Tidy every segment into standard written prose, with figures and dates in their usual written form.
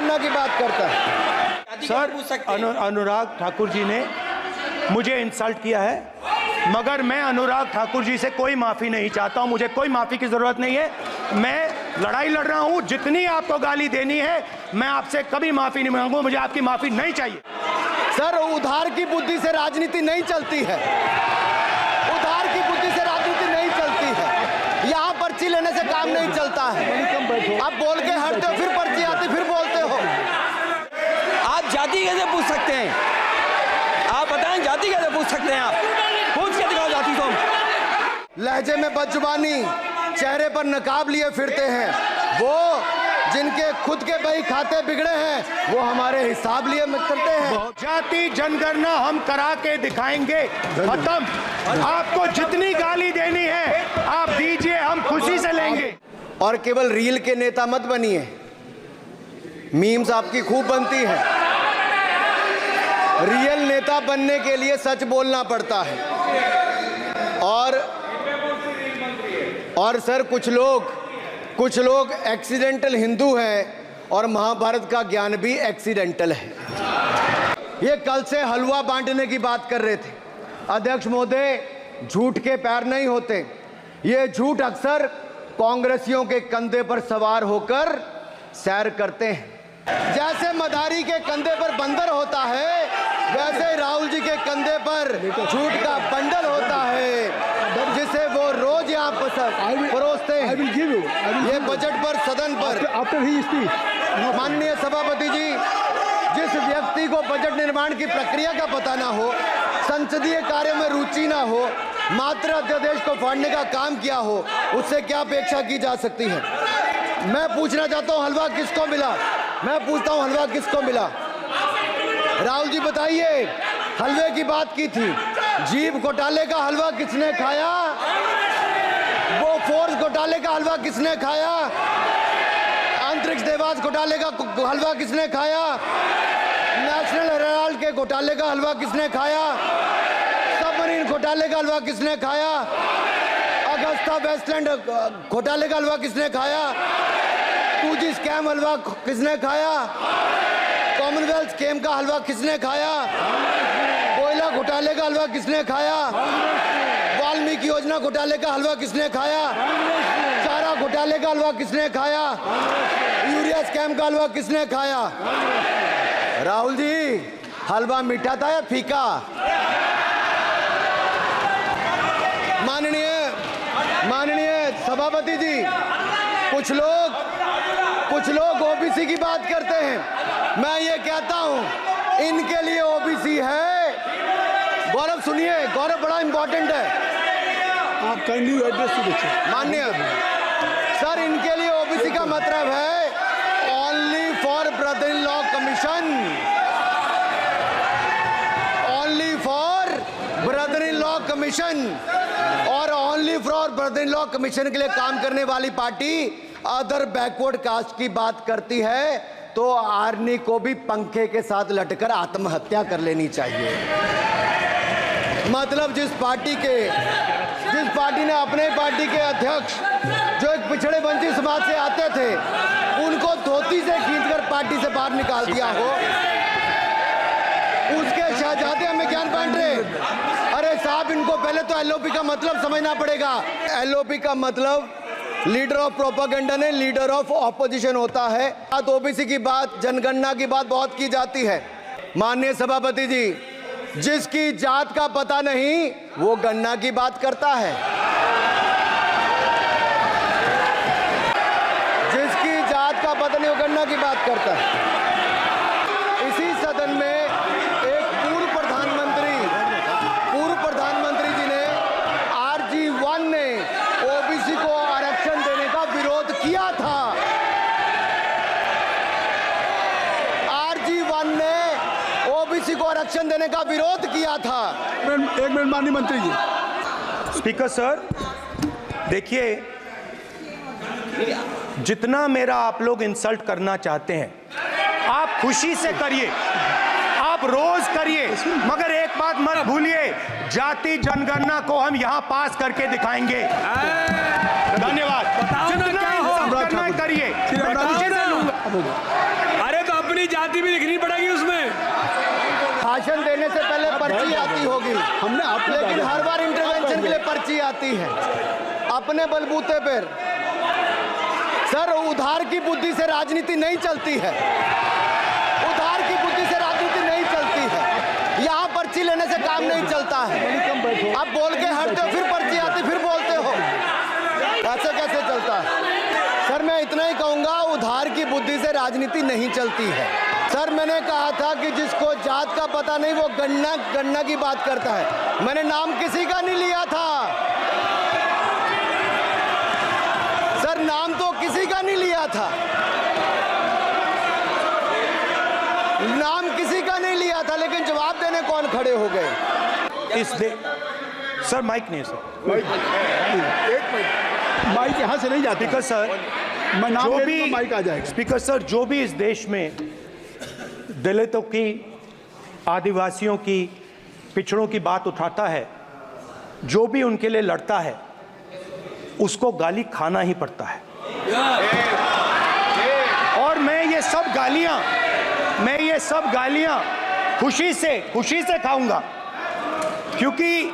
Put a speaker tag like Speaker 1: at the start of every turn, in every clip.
Speaker 1: जनगणना की बात करता है।
Speaker 2: सर, अनुराग ठाकुर जी ने मुझे इंसल्ट किया है, मगर मैं अनुराग ठाकुर जी से कोई माफी नहीं चाहता हूं। मुझे कोई माफी की जरूरत नहीं है। मैं लड़ाई लड़ रहा हूं। जितनी आपको गाली देनी है, मैं आपसे कभी माफी नहीं मांगूंगा। मुझे आपकी माफी नहीं चाहिए।
Speaker 1: सर, उधार की बुद्धि से राजनीति नहीं चलती है। उधार की बुद्धि से राजनीति नहीं चलती है। यहाँ पर्ची लेने से काम नहीं चलता है। आप बोल के हटते हो, फिर पर्ची आती, फिर बोलते हो।
Speaker 3: आप जाति कैसे पूछ सकते हैं? आप बताएं, जाति कैसे पूछ सकते हैं? आप पूछ के दिखाओ जाति को।
Speaker 1: लहजे में बदजुबानी, चेहरे पर नकाब लिए फिरते हैं। वो जिनके खुद के बही खाते बिगड़े हैं, वो हमारे हिसाब लिए करते हैं।
Speaker 2: जाति जनगणना हम करा के दिखाएंगे। खत्म। आपको जितनी गाली देनी है आप दीजिए, हम खुशी से लेंगे।
Speaker 1: और केवल रील के नेता मत बनिए। मीम्स आपकी खूब बनती है। रियल नेता बनने के लिए सच बोलना पड़ता है। और सर, कुछ लोग एक्सीडेंटल हिंदू हैं और महाभारत का ज्ञान भी एक्सीडेंटल है। ये कल से हलवा बांटने की बात कर रहे थे। अध्यक्ष महोदय, झूठ के पैर नहीं होते। ये झूठ अक्सर कांग्रेसियों के कंधे पर सवार होकर सैर करते हैं। जैसे मदारी के कंधे पर बंदर होता है, वैसे राहुल जी के कंधे पर झूठ का बंडल होता है, जिसे वो रोज यहाँ परोसते हैं। ये बजट पर, सदन पर। माननीय सभापति जी, जिस व्यक्ति को बजट निर्माण की प्रक्रिया का पता ना हो, संसदीय कार्य में रुचि ना हो, मात्र अध्यादेश को फाड़ने का काम किया हो, उससे क्या अपेक्षा की जा सकती है? मैं पूछना चाहता हूँ, हलवा किसको मिला? मैं पूछता हूँ, हलवा किसको मिला? राहुल जी बताइए, हलवे की बात की थी। जीभ घोटाले का हलवा किसने खाया? वो फोर्स घोटाले का हलवा किसने खाया? अंतरिक्ष देवास घोटाले का हलवा किसने खाया? नेशनल हेराल्ड के घोटाले का हलवा किसने खाया? सबमरीन घोटाले का हलवा किसने खाया? अगस्ता वेस्टलैंड घोटाले का हलवा किसने खाया? 2G स्कैम हलवा किसने खाया? कॉमनवेल्थ स्कैम का हलवा किसने खाया? कोयला घोटाले का हलवा किसने खाया? वाल्मीकि योजना घोटाले का हलवा किसने खाया? चारा घोटाले का हलवा किसने खाया? यूरिया स्कैम का हलवा किसने खाया? राहुल जी, हलवा मीठा था या फीका? माननीय सभापति जी, कुछ लोग ओबीसी की बात करते हैं। मैं ये कहता हूं, इनके लिए ओबीसी है। गौरव सुनिए, गौरव बड़ा इंपॉर्टेंट है।
Speaker 4: आप काइंडली एड्रेस दीजिए।
Speaker 1: माननीय सर, इनके लिए ओबीसी का मतलब है only for brother in law commission. Only for brother in law commission. और only for brother in law commission के लिए काम करने वाली पार्टी अदर बैकवर्ड कास्ट की बात करती है, तो आर्मी को भी पंखे के साथ लटकर आत्महत्या कर लेनी चाहिए। मतलब जिस पार्टी ने अपने पार्टी के अध्यक्ष, जो एक पिछड़े वंचित समाज से आते थे, उनको धोती से खींचकर पार्टी से बाहर निकाल दिया हो, उसके शहजादे हमें ज्ञान बांट रहे। अरे साहब, इनको पहले तो एलओपी का मतलब समझना पड़ेगा। एलओपी का मतलब लीडर ऑफ प्रोपेगेंडा नहीं, लीडर ऑफ ऑपोजिशन होता है। ओबीसी की बात, जनगणना की बात बहुत की जाती है। माननीय सभापति जी, जिसकी जात का पता नहीं, वो गणना की बात करता है। जिसकी जात का पता नहीं, वो गणना की बात करता है। इसी सदन में एक पूर्व प्रधानमंत्री जी ने, RG1 ने ओबीसी को आरक्षण देने का विरोध किया था। RG1 ने ओबीसी को आरक्षण देने का विरोध किया था।
Speaker 4: एक मिनट माननीय मंत्री जी।
Speaker 2: स्पीकर सर, देखिए, जितना मेरा आप लोग इंसल्ट करना चाहते हैं, आप खुशी से करिए, आप रोज करिए, मगर एक बात मत भूलिए, जाति जनगणना को हम यहां पास करके दिखाएंगे। धन्यवाद। जितना इंसल्ट करना करिए, मैं खुशी से लूंगा।
Speaker 3: अरे तो आप
Speaker 5: अपनी जाति भी लिखनी पड़ेगी उसमें।
Speaker 1: भाषण देने से पहले पर्ची आती होगी,
Speaker 4: हमने आपको
Speaker 1: लेकिन
Speaker 4: कहा।
Speaker 1: हर बार इंटरवेंशन के लिए पर्ची आती है अपने बलबूते पर। सर, उधार की बुद्धि से राजनीति नहीं चलती है, उधार की बुद्धि से राजनीति नहीं चलती है। यहाँ पर्ची लेने से काम नहीं चलता है। आप बोल के हटते हो, फिर पर्ची आती, फिर बोलते हो, ऐसे कैसे चलता है? सर, मैं इतना ही कहूँगा, उधार की बुद्धि से राजनीति नहीं चलती है। सर, मैंने कहा था कि जिसको जात का पता नहीं वो गन्ना की बात करता है। मैंने नाम किसी का नहीं लिया था सर, नाम तो किसी का नहीं लिया था, नाम किसी का नहीं लिया था, लेकिन जवाब देने कौन खड़े हो गए?
Speaker 2: सर माइक नहीं है सर,
Speaker 4: एक मिनट, माइक यहाँ से नहीं जाती।
Speaker 2: स्पीकर सर,
Speaker 4: मैं नाम
Speaker 2: जो
Speaker 4: ले
Speaker 2: भी
Speaker 4: लूंगा, माइक आ जाएगा।
Speaker 2: स्पीकर सर, जो भी इस देश में दलितों की, आदिवासियों की, पिछड़ों की बात उठाता है, जो भी उनके लिए लड़ता है, उसको गाली खाना ही पड़ता है। और मैं ये सब गालियां खुशी से खाऊंगा, क्योंकि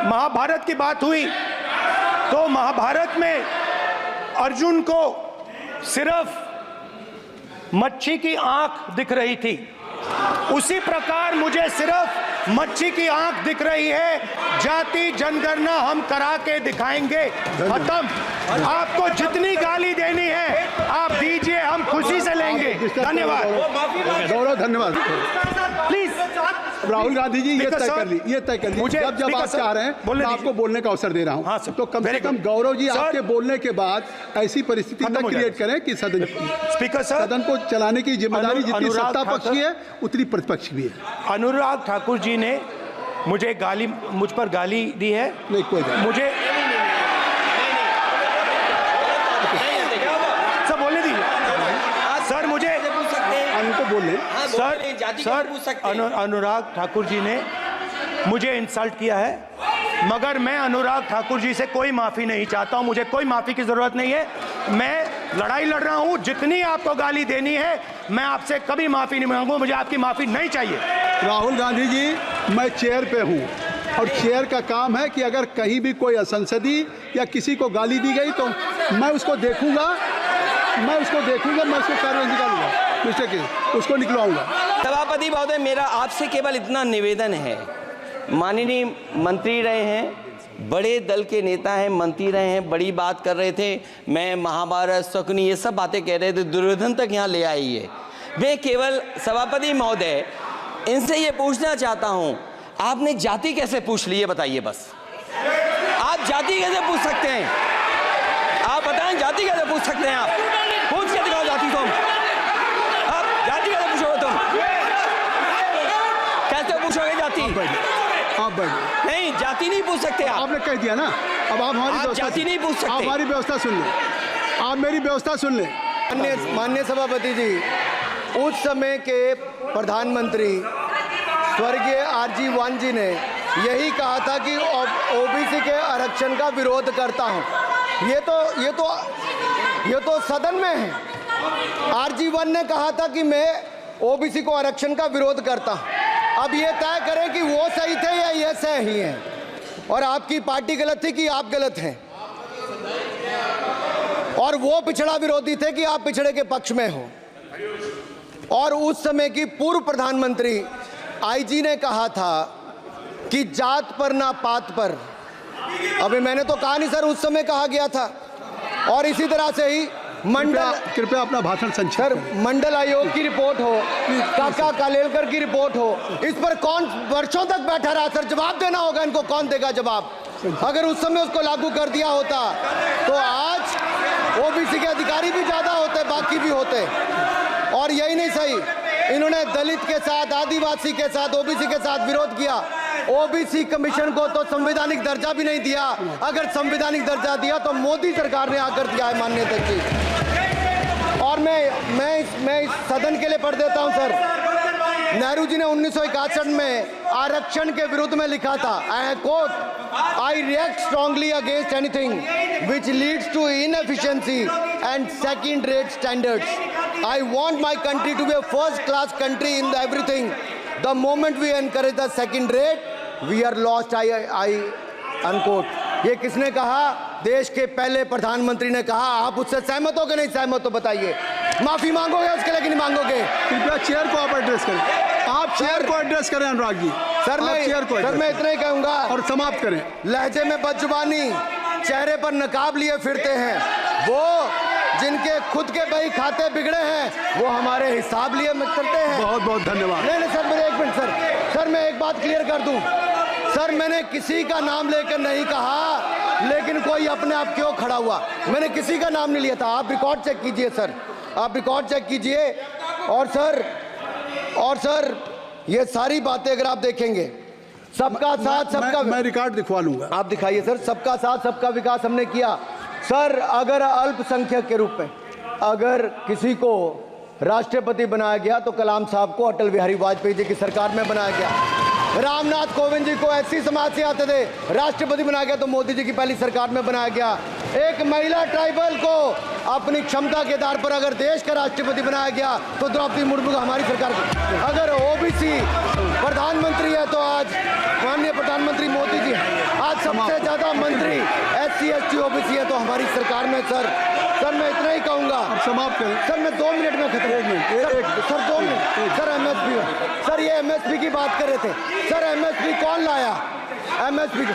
Speaker 2: महाभारत की बात हुई तो महाभारत में अर्जुन को सिर्फ मच्छी की आंख दिख रही थी, उसी प्रकार मुझे सिर्फ मच्छी की आंख दिख रही है। जाति जनगणना हम करा के दिखाएंगे, खत्म। आपको जितनी गाली देनी है आप दीजिए, हम खुशी से लेंगे। धन्यवाद।
Speaker 4: गौरव, धन्यवाद।
Speaker 2: प्लीज
Speaker 4: राहुल गांधी जी, ये तय कर ली,
Speaker 2: मुझे
Speaker 4: जब आप चाह रहे हैं मैं आपको बोलने का अवसर दे रहा हूं।
Speaker 2: हाँ सर,
Speaker 4: तो कम से कम गौरव जी, आपके बोलने के बाद ऐसी परिस्थिति न क्रिएट करें कि
Speaker 2: स्पीकर सर,
Speaker 4: सदन को चलाने की जिम्मेदारी जितनी सत्ता पक्ष की है उतनी प्रतिपक्ष भी है।
Speaker 2: अनुराग ठाकुर जी ने मुझ पर गाली दी है।
Speaker 4: नहीं, कोई बात
Speaker 2: मुझे सर बोलने दीजिए सर, मुझे
Speaker 4: उनको बोलने।
Speaker 2: सर अनुराग ठाकुर जी ने मुझे इंसल्ट किया है, मगर मैं अनुराग ठाकुर जी से कोई माफ़ी नहीं चाहता हूं, मुझे कोई माफ़ी की ज़रूरत नहीं है। मैं लड़ाई लड़ रहा हूं, जितनी आपको गाली देनी है मैं आपसे कभी माफ़ी नहीं मांगूंगा, मुझे आपकी माफ़ी नहीं चाहिए।
Speaker 4: राहुल गांधी जी, मैं चेयर पे हूँ और चेयर का काम है कि अगर कहीं भी कोई असंसदीय या किसी को गाली दी गई तो मैं उसको देखूंगा, मैं उसको कार्रवाई निकालूंगा, मिस्टर के उसको निकलवाऊंगा।
Speaker 3: सभापति महोदय, मेरा आपसे केवल इतना निवेदन है, माननीय मंत्री रहे हैं, बड़े दल के नेता हैं, मंत्री रहे हैं, बड़ी बात कर रहे थे, मैं महाभारत, शकुनी, ये सब बातें कह रहे थे, दुर्योधन तक यहाँ ले आई है। मैं केवल सभापति महोदय इनसे ये पूछना चाहता हूँ, आपने जाति कैसे पूछ ली है बताइए बस। आप जाति कैसे पूछ सकते हैं? आप बताएं, जाति कैसे पूछ सकते हैं? आप पूछ के दिखाओ जाति तुम। आप जाति कैसे पूछोगे तुम? कैसे पूछोगे जाति?
Speaker 4: आप बैठ।
Speaker 3: नहीं, जाति नहीं पूछ सकते आप।
Speaker 4: आपने कह दिया ना, अब आप हमारी
Speaker 3: जाति नहीं पूछ सकते।
Speaker 4: आप हमारी व्यवस्था सुन लें, आप मेरी व्यवस्था सुन लें।
Speaker 1: माननीय सभापति जी, उस समय के प्रधानमंत्री स्वर्गीय आरजी वान जी ने यही कहा था कि ओबीसी के आरक्षण का विरोध करता हूं। ये तो सदन में है। आरजी वान ने कहा था कि मैं ओबीसी को आरक्षण का विरोध करता हूं। अब ये तय करें कि वो सही थे या ये सही हैं, और आपकी पार्टी गलत थी कि आप गलत हैं, और वो पिछड़ा विरोधी थे कि आप पिछड़े के पक्ष में हो। और उस समय की पूर्व प्रधानमंत्री आईजी ने कहा था कि जात पर ना पात पर। अभी मैंने तो कहा नहीं सर, उस समय कहा गया था। और इसी तरह से ही
Speaker 4: कृपया अपना भाषण संक्षिप्त
Speaker 1: सर,
Speaker 4: करें।
Speaker 1: मंडल आयोग की रिपोर्ट हो, काका कालेलकर की रिपोर्ट हो, इस पर कौन वर्षों तक बैठा रहा सर? जवाब देना होगा इनको, कौन देगा जवाब? अगर उस समय उसको लागू कर दिया होता तो आज ओबीसी के अधिकारी भी ज्यादा होते, बाकी भी होते। और यही नहीं सही, इन्होंने दलित के साथ, आदिवासी के साथ, ओबीसी के साथ विरोध किया। ओबीसी कमीशन को तो संवैधानिक दर्जा भी नहीं दिया। अगर संवैधानिक दर्जा दिया तो मोदी सरकार ने आकर दिया है मान्यता की। और मैं इस सदन के लिए पढ़ देता हूं सर। नेहरू जी ने 1961 में आरक्षण के विरुद्ध में लिखा था, I quote, I react strongly against anything which leads to inefficiency and second rate standards. I want my country to be a first class country in everything. The moment we encourage the second rate, we are lost. I unquote. ये किसने कहा? देश के पहले प्रधानमंत्री ने कहा। आप उससे सहमत हो कि नहीं सहमत हो बताइए? माफी मांगोगे उसके लिए कि नहीं मांगोगे?
Speaker 4: कृपया चेयर को आप एड्रेस करें। आप चेयर को एड्रेस करें अनुराग जी।
Speaker 1: सर मैं इतना ही कहूंगा
Speaker 4: और समाप्त करें।
Speaker 1: लहजे में बदजुबानी, चेहरे पर नकाब लिए फिरते हैं वो जिनके खुद के बही खाते बिगड़े हैं, वो हमारे हिसाब लिए करते हैं।
Speaker 4: बहुत बहुत धन्यवाद।
Speaker 1: नहीं सर, मेरे एक मिनट सर मैं एक बात क्लियर कर दूं। सर मैंने किसी का नाम लेकर नहीं कहा, लेकिन कोई अपने आप क्यों खड़ा हुआ? मैंने किसी का नाम नहीं लिया था। आप रिकॉर्ड चेक कीजिए सर, आप रिकॉर्ड चेक कीजिए। और सर ये सारी बातें अगर आप देखेंगे, सबका साथ सबका,
Speaker 4: मैं रिकॉर्ड दिखवा लूंगा।
Speaker 1: आप दिखाइए सर। सबका साथ सबका विकास हमने किया सर। अगर अल्पसंख्यक के रूप में अगर किसी को राष्ट्रपति बनाया गया तो कलाम साहब को अटल बिहारी वाजपेयी जी की सरकार में बनाया गया। रामनाथ कोविंद जी को एससी समाज से आते थे, राष्ट्रपति बनाया गया तो मोदी जी की पहली सरकार में बनाया गया। एक महिला ट्राइबल को अपनी क्षमता के आधार पर अगर देश का राष्ट्रपति बनाया गया तो द्रौपदी मुर्मू को हमारी सरकार को। अगर ओबीसी प्रधानमंत्री है तो आज माननीय प्रधानमंत्री मोदी जी। आज सबसे ज्यादा मंत्री एससी एसटी ओबीसी है तो हमारी सरकार में। सर मैं इतना ही कहूंगा।
Speaker 4: समाप्त करें
Speaker 1: सर मैं 2 मिनट में खत्म। Sir 2 minute. Sir MSP, sir ये एमएसपी की बात कर रहे थे। सर एमएसपी कौन लाया? एमएसपी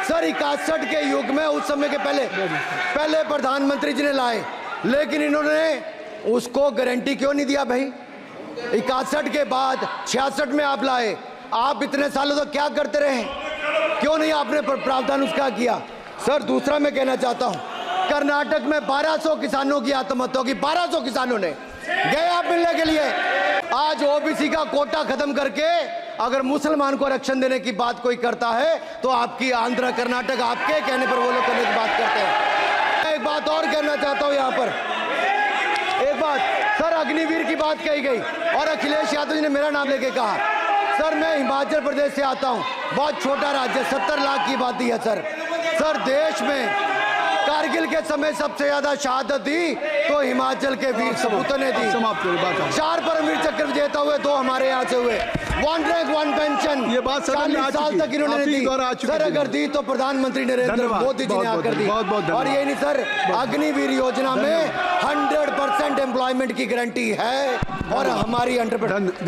Speaker 1: सर 61 के युग में, उस समय के पहले प्रधानमंत्री जी ने लाए, लेकिन इन्होंने उसको गारंटी क्यों नहीं दिया भाई? 61 के बाद 66 में आप लाए। आप इतने सालों तक क्या करते रहे? क्यों नहीं आपने प्रावधान उसका किया? सर दूसरा मैं कहना चाहता हूं, कर्नाटक में 1200 किसानों की आत्महत्या होगी। 1200 किसानों ने गए आप मिलने के लिए। आज ओबीसी का कोटा खत्म करके अगर मुसलमान को आरक्षण देने की बात कोई करता है तो आपकी आंध्र कर्नाटक आपके कहने पर वो लोग करने की बात करते हैं। मैं एक बात और कहना चाहता हूं यहाँ पर, एक बात सर, अग्निवीर की बात कही गई और अखिलेश यादव जी ने मेरा नाम लेके कहा। सर मैं हिमाचल प्रदेश से आता हूं, बहुत छोटा राज्य, 70 लाख की आबादी है सर देश में कारगिल के समय सबसे ज्यादा शहादत दी तो हिमाचल के वीर सपूतों ने दी। 4 परमवीर चक्र विजेता हुए, 2 हमारे यहाँ से हुए। 1 रैंक 1 पेंशन
Speaker 4: ये बात
Speaker 1: 40 साल तक इन्होंने दी। सर अगर दी तो प्रधानमंत्री नरेंद्र मोदी जी ने आकर दी। और ये नहीं सर, अग्निवीर योजना में 100% एम्प्लॉयमेंट की गारंटी है और हमारी 100%।